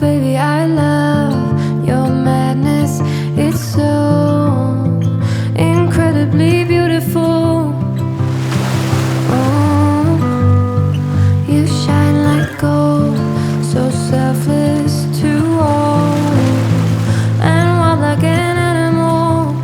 baby, I love your madness. It's so incredibly beautiful. Oh, you shine like gold, so selfless to all, and wild like an animal.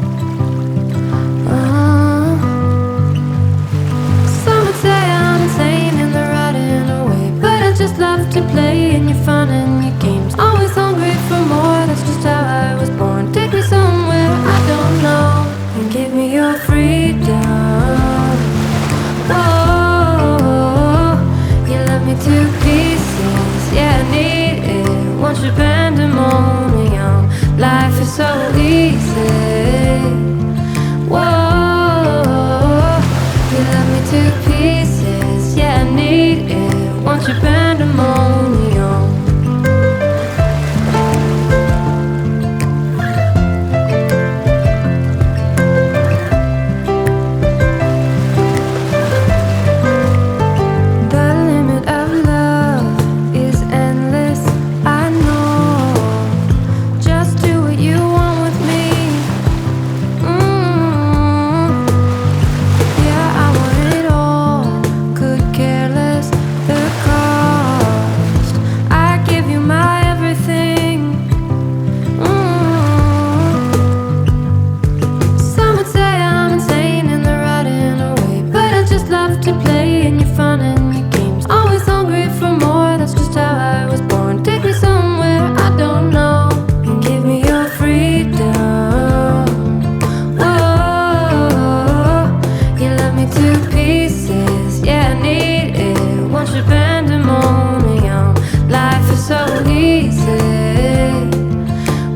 Some would say I'm insane in the right and away, but I just love to play in your fun and your games. Always hungry for more, that's just how I was born. Take me somewhere I don't know, and give me your freedom. Whoa, you love me to pieces, yeah, I need it. Want your pandemonium, life is so easy. Whoa, you love me to pieces, yeah, I need it. Want your pandemonium. The limit of love is endless, I know. Just do what you want with me. Yeah, I want it all, could care less the cost. I give you my everything. Some would say I'm insane in the right and away, but I just love to play in your fun and your games. Always hungry for more, that's just how I was born. Take me somewhere I don't know, and give me your freedom. Whoa, you love me to pieces, yeah, I need it. Want your pandemonium, life is so easy.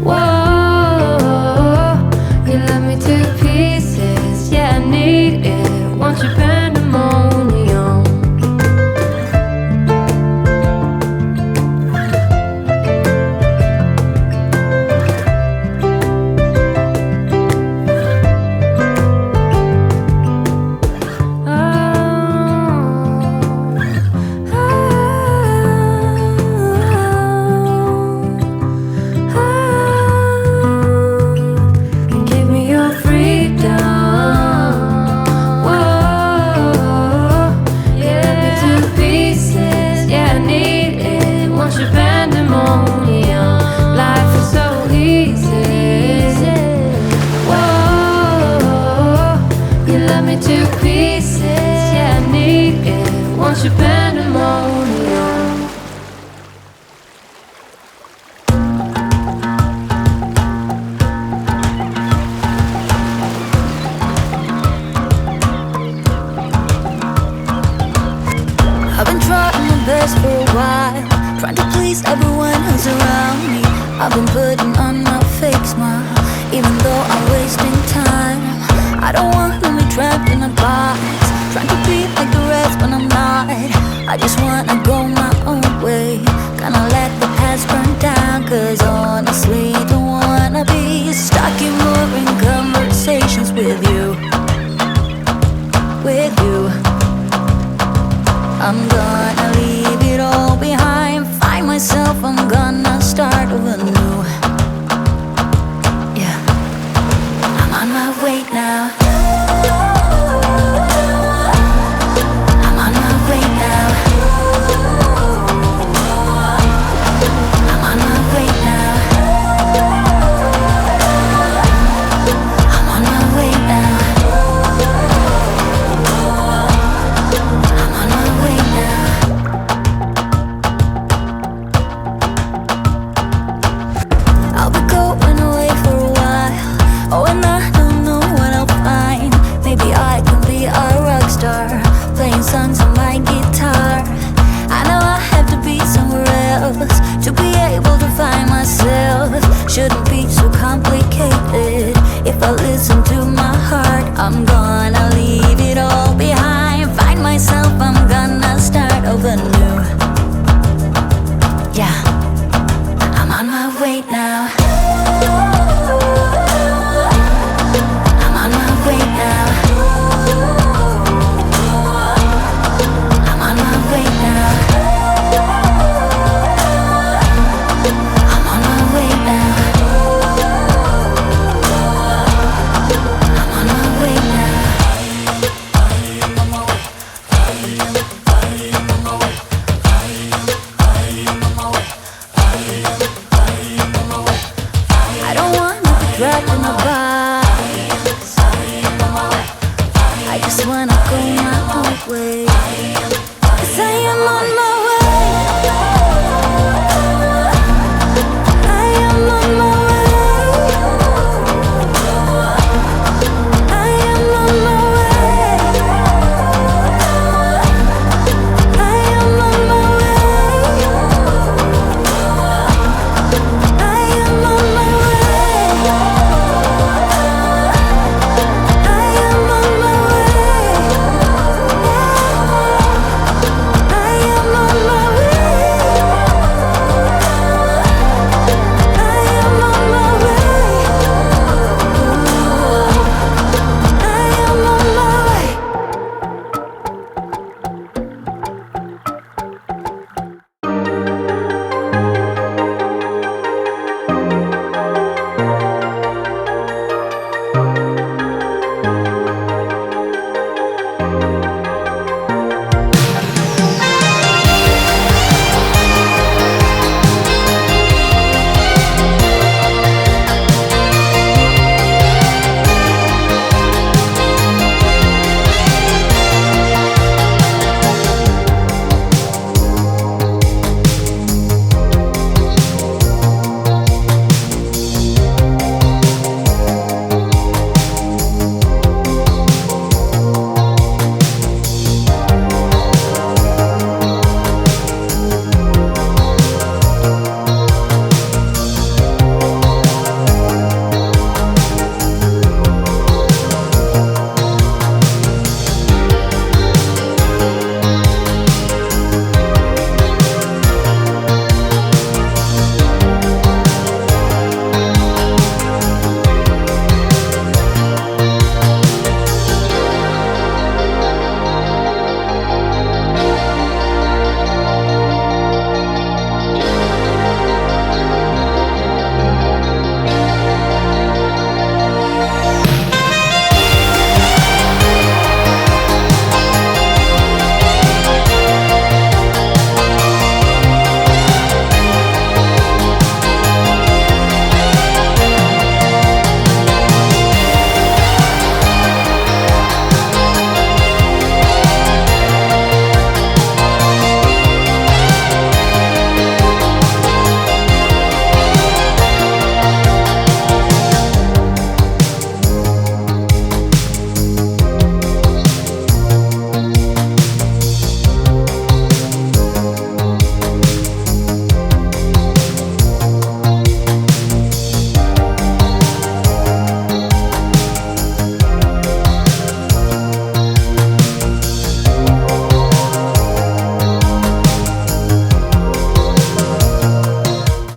Whoa, you love me to pieces, yeah, I need it. Want your pandemonium. And give me your freedom. Whoa, yeah, me to pieces, yeah, I need it. Want your pandemonium, life is so easy. Whoa, you love me to pieces, yeah, I need it. Want your pandemonium. I've been trying my best for a while, trying to please everyone who's around me. I've been putting